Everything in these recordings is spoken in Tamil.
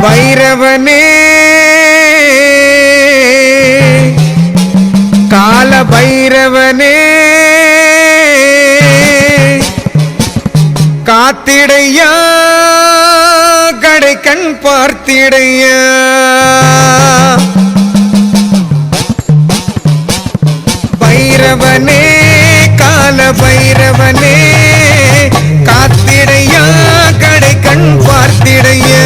பைரவனே கால பைரவனே காத்திடையா கடை கண் பார்த்திடையா பைரவனே கால பைரவனே காத்திடையா கடை கண் பார்த்திடையா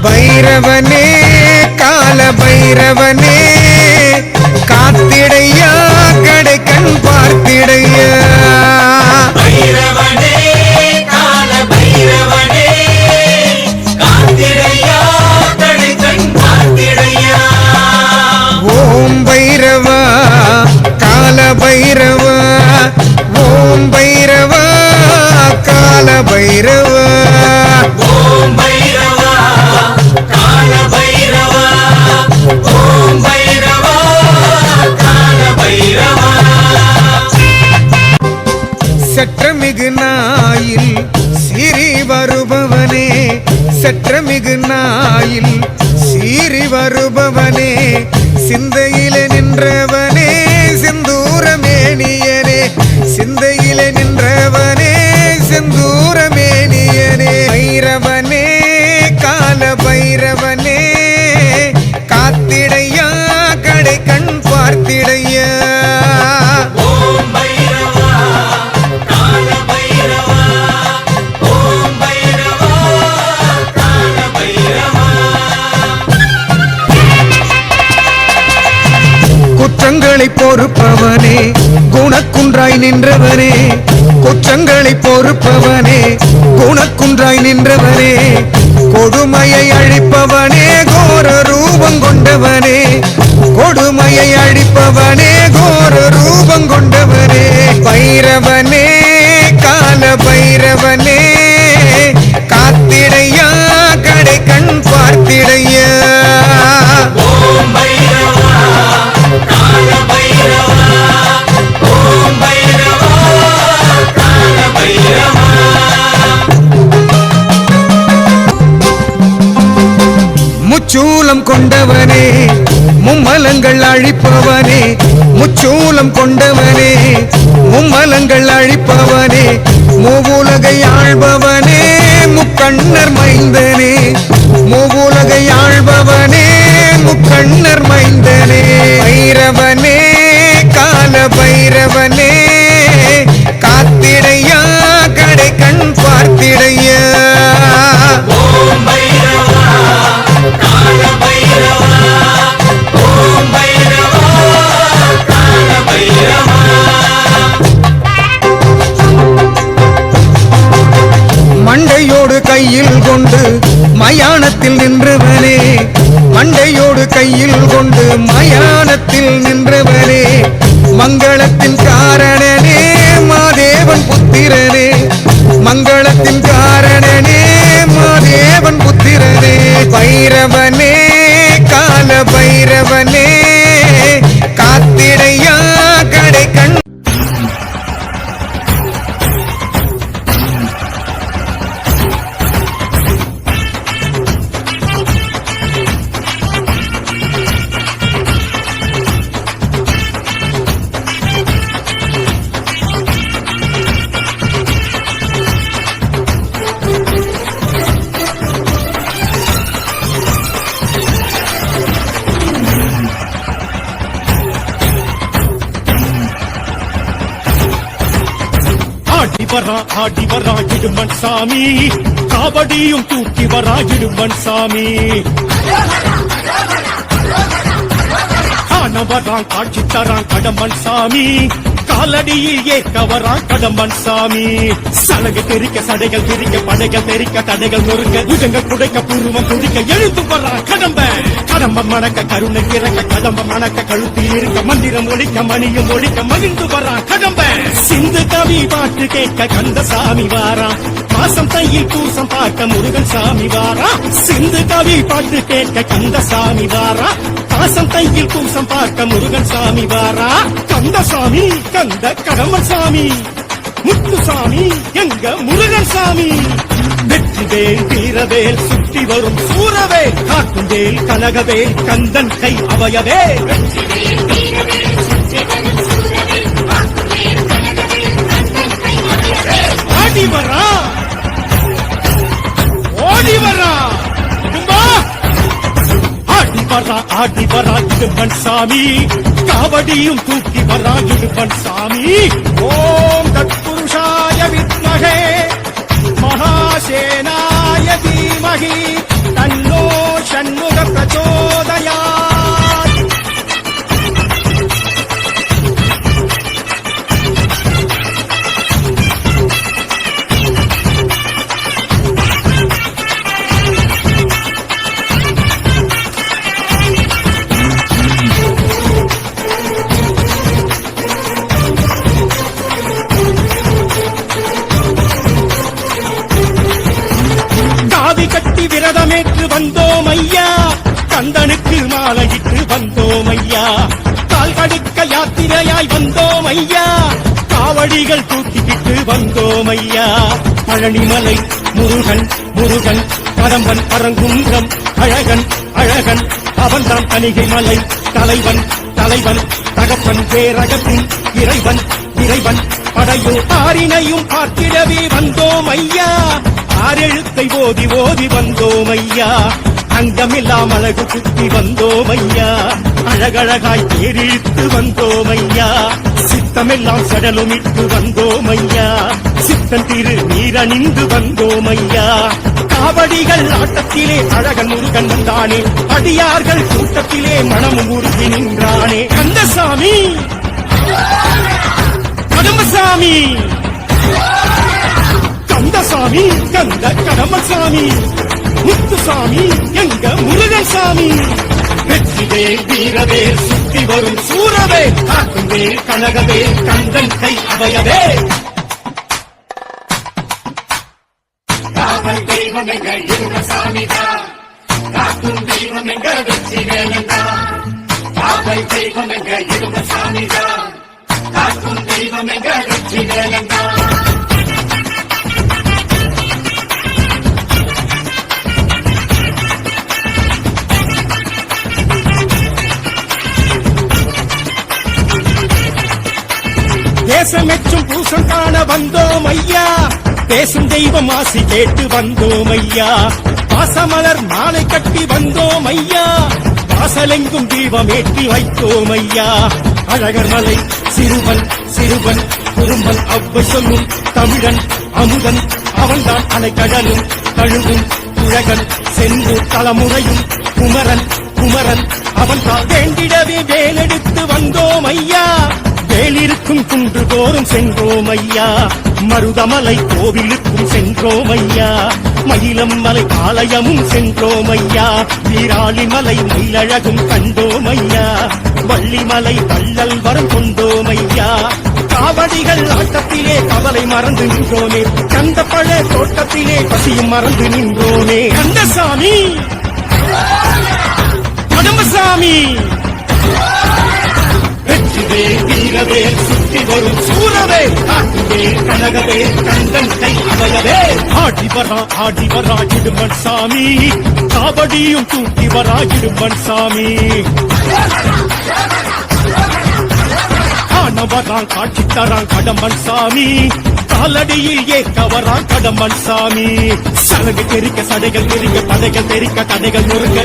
பைரவனே கால பைரவனே காத்திடையா கடை கண் பார்த்திடையா பைரவனே கால பைரவனே காத்திடையா கடை கண் பார்த்திடையா ஓம் பைரவா கால பைரவா ஓம் பைரவா கால பைரவா ஓம் பைரவா கால பைரவா ஓம் பைரவா கால பைரவா சற்றமிகு நாயில் சீறி வருபவனே சற்றமிகு நாயில் சீறி வருபவனே சிந்தையிலே நின்றவனே செந்தூரமேனியனே சிந்தையிலே நின்றவனே செந்தூரமேனியனே பைரவனே கால பைரவனே காத்திடையா கடை கண் பார்த்திடையா ஓம் பைரவா கால பைரவா ஓம் பைரவா கால பைரவா குற்றங்களை பொறுப்பவனே குணக்குன்றாய் நின்றவனே குற்றங்களை பொறுப்பவனே குணக்குன்றாய் நின்றவனே கொடுமையை அழிப்பவனே கோர ரூபம் கொண்டவனே கொடுமையை அழிப்பவனே கோர ரூபம் கொண்டவனே பைரவனே கால பைரவனே காத்திடையா கடை கண் பார்த்திடையா ஓம் பைரவா கால பைரவா ஓம் பைரவா கால பைரவா முச்சூலம் கொண்டவனே மும்மலங்கள் அழிப்பவனே முச்சூலம் கொண்டவனே மும்மலங்கள் அழிப்பவனே மூவுலகை ஆள்பவனே முக்கண்ணர் மைந்தனே மூவுலகை ஆள்பவனே முக்கண்ணர் மைந்தனே பைரவனே கால பைரவனே காத்திடையா கடை கண் பார்த்திடையா ஓம் பைரவா கால பைரவா ஓம் பைரவா கால பைரவா மண்டையோடு கையில் கொண்டு மயானத்தில் நின்றவனே மண்டையோடு கையில் கொண்டு மயானத்தில் நின்றவனே மங்களத்தின் காரணனே மாதேவன் புத்திரனே மங்களத்தின் காரணனே மாதேவன் புத்திரனே பைரவனே கால பைரவனே காத்திடையா கடை கண் ஆடி வரா இடுமன் சாமி காவடியும் தூக்கி வரா இடுமன் சாமி காணவரான் காட்சி தரான் கடம்பன் சாமி காலடியில் ஏற்க வரான் கடம்பன் சாமி சலகை தெரிக்க சடைகள் திரிக்க படைகள் தெரிக்க தடைகள் நொறுக்க புஜங்கள் குடைக்க பூர்வம் துடிக்க எழுந்து வரான் கடம்பன் கடம்பன் மணக்க கருணை திறக்க கடம்பன் மணக்க கழுத்தில் இருக்க மந்திரம் ஒழிக்க மணியும் ஒழிக்க மகிழ்ந்து வரான் கடம்பன் சிந்து கவி பாட்டு கேட்க கந்தசாமி வாரான் மாசம் தையில் பூசம் பார்க்க முருகன் சாமி வாரா சிந்து கவி பாட்டு கேட்க கந்தசாமி வாரா பாசம் கையில் பூசம் பார்க்க முருகன் சாமி வாரா. கந்தசாமி கந்த கடம்பன் சாமி, முத்துசாமி எங்க முருகன் சாமி. வெற்றிவேல் வீரவேல் சுற்றி வரும் சூரவேல், காக்கும் வேல் கனகவேல் கந்தன் கை அவையவே. ஆடி வரா ஓடி வரா கும்பா. ஆடி வரா இடும்பன் சாமி, காவடியும் தூக்கி வரா இடும்பன் சாமி. ஓம் தத்புருஷாய வித்மகே மகாசேனாய தீமகி தன்னோ ஷண்முக பிரச்சோதயாத். காவி கட்டி விரதமேற்று வந்தோம் ஐயா, கந்தனுக்கு மாலையிட்டு வந்தோம் ஐயா. கால் கடுக்க யாத்திரையாய் வந்தோம் ஐயா, காவடிகள் தூக்கிக்கிட்டு வந்தோம் ஐயா. பழனிமலை முருகன் முருகன், கடம்பன் பரங்குன்றம் அழகன் அழகன், அவன்தான் தணிகை மலை தலைவன் தலைவன், தகப்பன் பேரகத்தின் இறைவன் இறைவன். படையும் ஆரினையும் பார்த்திடவே வந்தோம் ஐயா, ஆறெழுத்தை ஓதி ஓதி வந்தோம் ஐயா. அங்கமெல்லாம் அழகு குத்தி வந்தோம் ஐயா, அழகழகாய் தேரிழித்து வந்தோம் ஐயா. சித்தமெல்லாம் சடலுமிட்டு வந்தோம் ஐயா, சித்தன் திரு நீரணிந்து வந்தோம் ஐயா. காவடிகள் ஆட்டத்திலே அழகன் முருகன் வந்தானே, அடியார்கள் கூட்டத்திலே மனமும் உருகி நின்றானே. கந்தசாமி கடம்பசாமி, கந்தசாமி கந்த கடம்பசாமி, முத்துசாமி எங்க முருகன் சாமி. வெற்றிவேல் வீரவேல் சுத்தி வரும் சூரவேல், காக்கும் வேல் கனகவேல் கந்தன் கை அவையவே. காவல் தெய்வம் எங்க இருந்த சாமிதான், காக்கும் தெய்வம் எங்க வெற்றிவேலன்தான். காவல் தெய்வம் எங்க இருந்த சாமிதான், காக்கும் தெய்வம் எங்க வெற்றிவேலன்தான். தேசமெச்சும் பூசம் காண வந்தோம் ஐயா, பேசும் தெய்வம் ஆசி கேட்டு வந்தோம் ஐயா. பாசமலர் மாலை கட்டி வந்தோம் ஐயா, வாசலெங்கும் தீபம் ஏற்றி வைத்தோம் ஐயா. அழகர் மலை சிறுவன் சிறுவன், குறும்பன் அவ்வை சொல்லும் தமிழன் அமுதன், அவன்தான் அலைக்கடலும் தழுவும் உலகன். செந்தூர் தலைமுறையும் குமரன் குமரன், அவன்தான் வேண்டிடவே வேலெடுத்து வந்தோம் ஐயா. வேலிருக்கும் குன்று தோறும் சென்றோம் ஐயா, மருதமலை கோவிலுக்கும் சென்றோம் ஐயா. மயிலம் மலை ஆலயமும் சென்றோம் ஐயா, வீராளிமலை மயிலழகும் கண்டோம் ஐயா. வள்ளிமலை வள்ளல் வரம் கொண்டோம் ஐயா. காவடிகள் ஆட்டத்திலே கவலை மறந்து நின்றோமே, கந்த பழ தோட்டத்திலே பசியும் மறந்து நின்றோமே. கந்தசாமி கடம்பசாமி, வெற்றிவேல் வீரவேல் சுற்றி வரும் சூரவேல், காக்குவேல் கனகவேல் கந்தன் கை அவையவே. ஆடி வரா இடும்பன் சாமி, காவடியும் தூக்கி வரா இடும்பன் சாமி. காணவரான் காட்சி தரான் கடம்பன் சாமி, காலடியில் ஏற்க வரான் கடம்பன் சாமி. சலகு தெரிக்க சடைகள் தெரிக்க படைகள் தெரிக்க தடைகள் நொறுங்க.